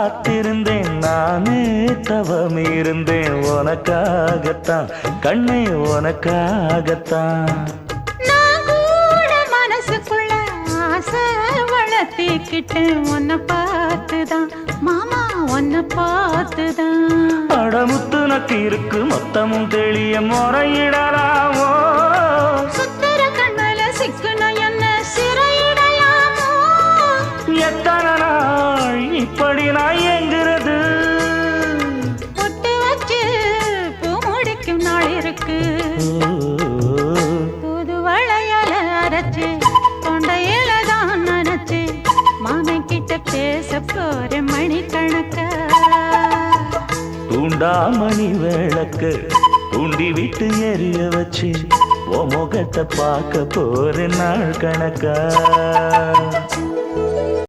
காத்திருந்தேன் நானே தவம் இருந்தேன் உனக்காகத்தான் கண்ணே உனக்காகத்தான் நான் கூட மனசுக்குள்ள ஆசை வளர்த்திக்கிட்டேன் உன்னை பார்த்துதான் மாமா உன்னை பார்த்துதான் அடமுத்து நக்கு இருக்கு மொத்தமும் தெளிய முறையிடலாமோ சுத்தர கண்மல சிக்குன என்ன சிறையிடலாமோ எத்தனை நாள் இப்படி நான் எங்கிறது பொட்டு வச்சு பூ முடிக்கும் நாள் இருக்கு புது வளையல அரைச்சு தொண்டையில தான் நினைச்சு மாமன் கிட்ட பேச போற மணிக்கணக்க தூண்டாமணி விளக்கு தூண்டி விட்டு எரிய வச்சு உன் முகத்தை பார்க்க போற நாள் கணக்கா